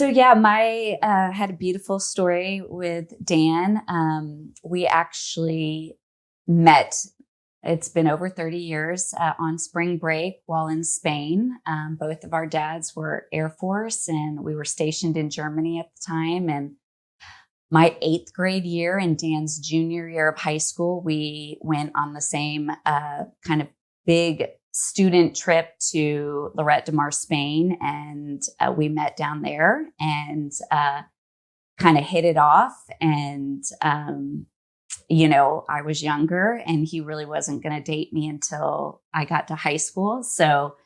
So yeah, my had a beautiful story with Dan. We actually met. It's been over 30 years on spring break while in Spain. Both of our dads were Air Force, and we were stationed in Germany at the time. And my eighth grade year and Dan's junior year of high school, we went on the same kind of big student trip to Lorette de Mar, Spain. And we met down there and kind of hit it off. And, I was younger and he really wasn't going to date me until I got to high school. So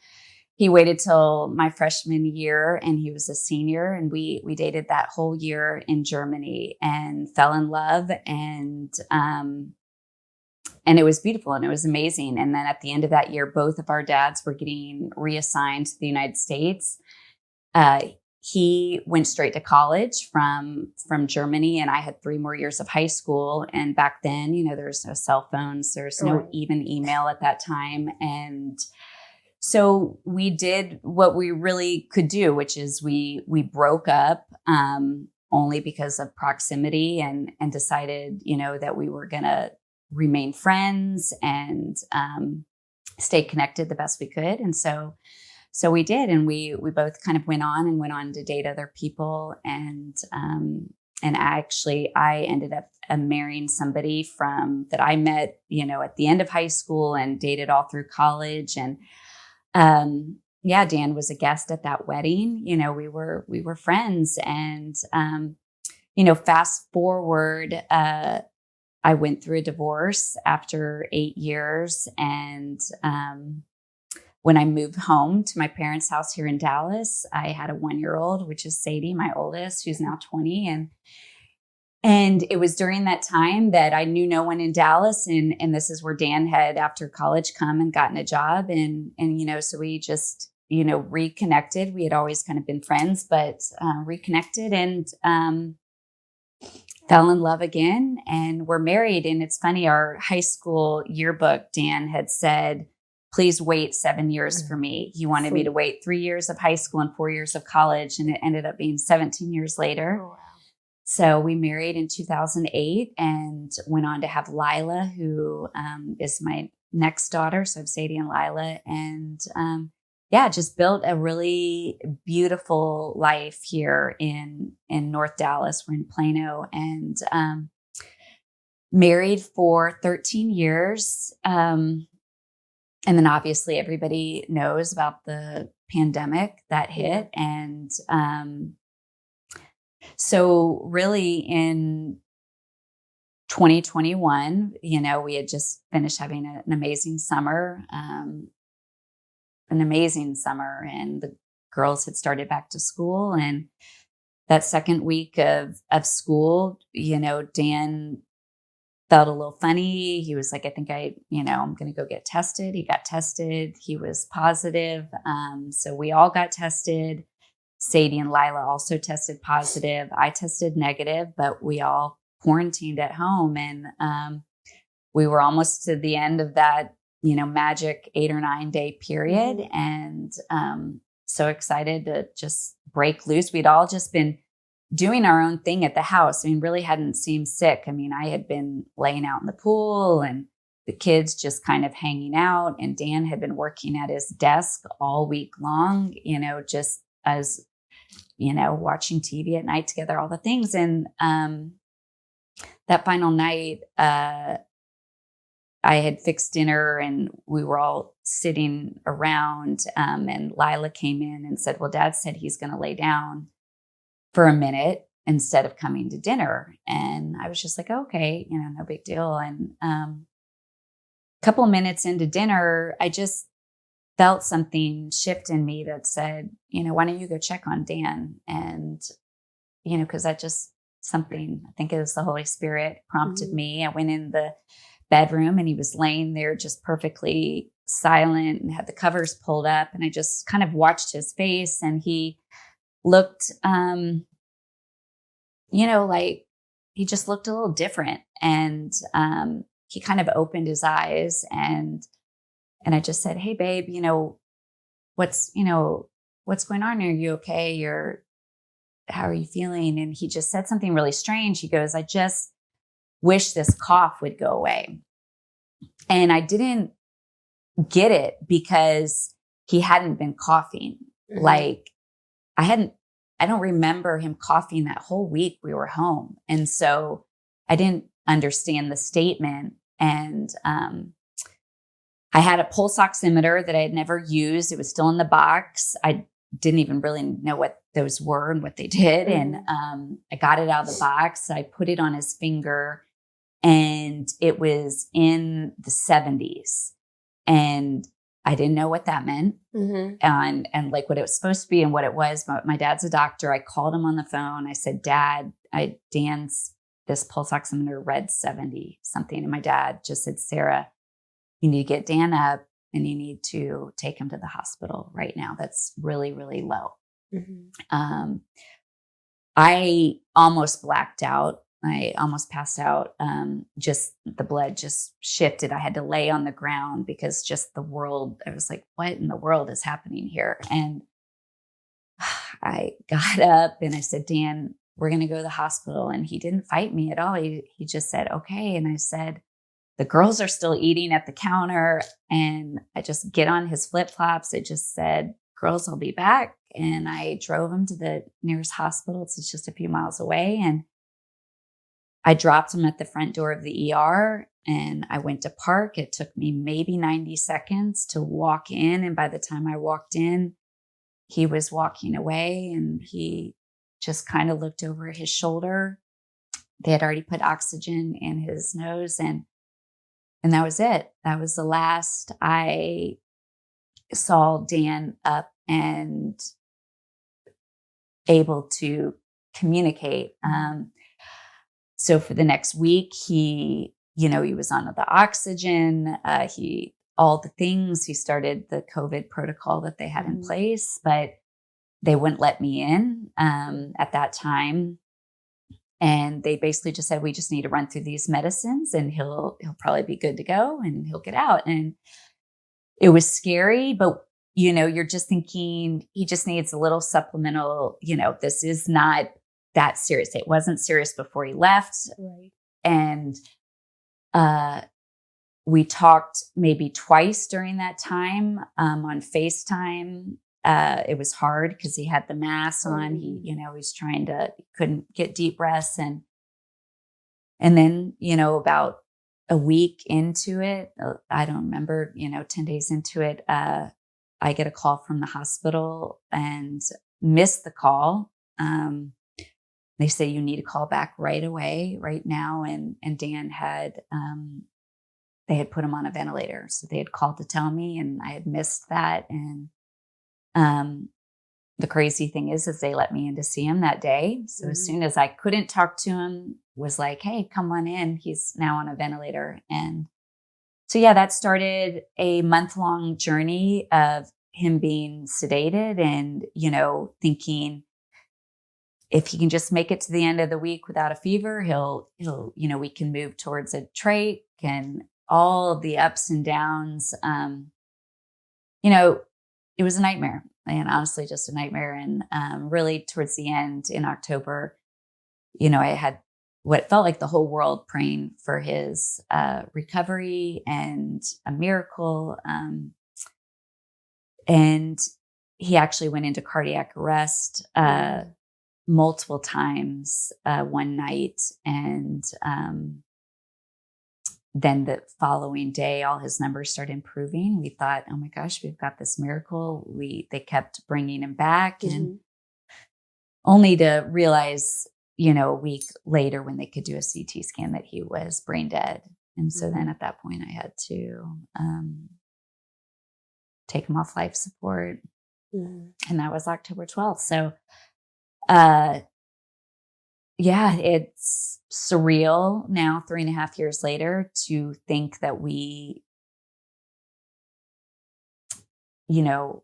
he waited till my freshman year and he was a senior, and we dated that whole year in Germany and fell in love, and it was beautiful and it was amazing. And then at the end of that year, both of our dads were getting reassigned to the United States. He went straight to college from Germany, and I had 3 more years of high school. And back then, there's no cell phones, there's no even email at that time. And so we did what we really could do, which is we broke up only because of proximity, and decided, that we were going to remain friends and stay connected the best we could. And so we did, and we both kind of went on to date other people, and I ended up marrying somebody that I met, at the end of high school and dated all through college. And Dan was a guest at that wedding. We were friends, and fast forward, I went through a divorce after 8 years, and when I moved home to my parents' house here in Dallas, I had a 1-year-old, which is Sadie, my oldest, who's now 20. And it was during that time that I knew no one in Dallas. And this is where Dan had, after college, come and gotten a job. And so we just, reconnected. We had always kind of been friends, but reconnected and fell in love again. And we're married. And it's funny, our high school yearbook, Dan had said, "Please wait 7 years for me." He wanted me to wait 3 years of high school and 4 years of college. And it ended up being 17 years later. Oh, wow. So we married in 2008 and went on to have Lila, who is my next daughter. So I have Sadie and Lila. And just built a really beautiful life here in North Dallas. We're in Plano, and married for 13 years. And then obviously everybody knows about the pandemic that hit. And so really in 2021, we had just finished having an amazing summer, and the girls had started back to school. And that second week of school, Dan felt a little funny. He was like, "I think I'm going to go get tested." He got tested. He was positive. So we all got tested. Sadie and Lila also tested positive. I tested negative, but we all quarantined at home. And we were almost to the end of that, magic 8 or 9 day period. And so excited to just break loose. We'd all just been doing our own thing at the house. I mean, really hadn't seemed sick. I mean, I had been laying out in the pool and the kids just kind of hanging out. And Dan had been working at his desk all week long, just as, watching TV at night together, all the things. And that final night, I had fixed dinner and we were all sitting around, and Lila came in and said, "Well, Dad said he's going to lay down for a minute instead of coming to dinner." And I was just like, "Okay, no big deal." And a couple minutes into dinner, I just felt something shift in me that said, "Why don't you go check on Dan?" And, because that just something, I think it was the Holy Spirit prompted me. I went in the bedroom and he was laying there just perfectly silent and had the covers pulled up. And I just kind of watched his face, and he looked, like he just looked a little different. And he kind of opened his eyes, and I just said, "Hey, babe, what's going on? Are you okay? how are you feeling? And he just said something really strange. He goes, I just wish this cough would go away. And I didn't get it because he hadn't been coughing. Like I don't remember him coughing that whole week we were home. And so I didn't understand the statement. And I had a pulse oximeter that I had never used. It was still in the box. I didn't even really know what those were and what they did. And I got it out of the box. I put it on his finger and it was in the 70s. And I didn't know what that meant and like what it was supposed to be and what it was. But my dad's a doctor. I called him on the phone. I said, Dad, Dan's this pulse oximeter read 70 something. And my dad just said, Sarah, you need to get Dan up and you need to take him to the hospital right now. That's really, really low. I almost blacked out. I almost passed out. Just the blood just shifted. I had to lay on the ground because just the world, I was like, what in the world is happening here? And I got up and I said, Dan, we're going to go to the hospital. And he didn't fight me at all. He just said, okay. And I said, the girls are still eating at the counter. And I just get on his flip-flops. I just said, girls, I'll be back. And I drove him to the nearest hospital. It's just a few miles away. And I dropped him at the front door of the ER and I went to park. It took me maybe 90 seconds to walk in. And by the time I walked in, he was walking away and he just kind of looked over his shoulder. They had already put oxygen in his nose and that was it. That was the last I saw Dan up and able to communicate. So for the next week, he was on the oxygen, all the things. He started the COVID protocol that they had in place, but they wouldn't let me in at that time. And they basically just said, we just need to run through these medicines and he'll probably be good to go and he'll get out. And it was scary, but you're just thinking he just needs a little supplemental, this is not that serious. It wasn't serious before he left. Right. And we talked maybe twice during that time on FaceTime. It was hard because he had the mask on. He was couldn't get deep breaths. And then, about a week into it, I don't remember, 10 days into it, I get a call from the hospital and missed the call. They say, you need to call back right away, right now. And Dan had, they had put him on a ventilator. So they had called to tell me and I had missed that. And the crazy thing is they let me in to see him that day. So as soon as I couldn't talk to him, was like, hey, come on in. He's now on a ventilator. And so, yeah, that started a month-long journey of him being sedated and, thinking if he can just make it to the end of the week without a fever, he'll, we can move towards a trach and all of the ups and downs. It was a nightmare and honestly just a nightmare. And really towards the end in October, I had what felt like the whole world praying for his recovery and a miracle. And he actually went into cardiac arrest multiple times one night. And then the following day, all his numbers started improving. We thought, oh my gosh, we've got this miracle. They kept bringing him back and only to realize, a week later when they could do a CT scan that he was brain dead. And so then at that point I had to take him off life support. And that was October 12th. So, it's surreal now, 3.5 years later, to think that we, I don't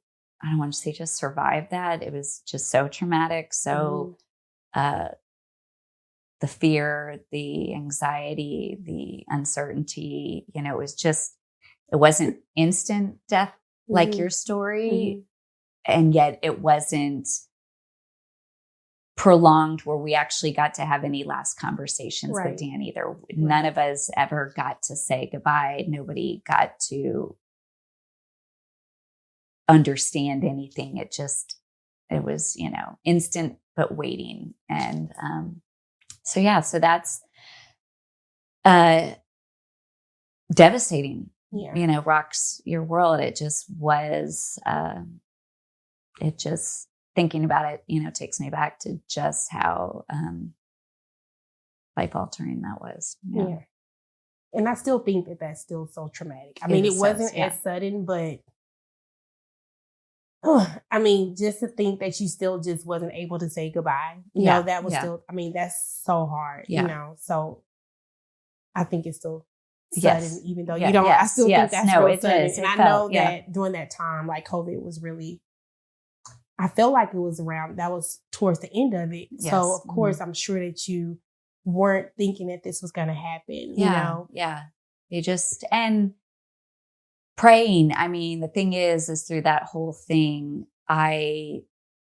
want to say just survived that. It was just so traumatic. So, the fear, the anxiety, the uncertainty, it wasn't instant death like your story. And yet it wasn't prolonged where we actually got to have any last conversations Right. with Dan either. None of us ever got to say goodbye. Nobody got to understand anything. It was, instant but waiting. And so that's devastating. Yeah. Rocks your world. It just was, thinking about it, takes me back to just how life altering that was. Yeah. And I still think that that's still so traumatic. I It mean, is it wasn't as sudden, but I mean, just to think that you still just wasn't able to say goodbye. That was still, I mean, that's so hard, so I think it's still sudden, even though you don't, I still think that's real sudden. And I know that during that time, like COVID was really, I felt like it was that was towards the end of it. Yes. So of course, I'm sure that you weren't thinking that this was going to happen, Yeah. You just, and praying. I mean, the thing is through that whole thing, I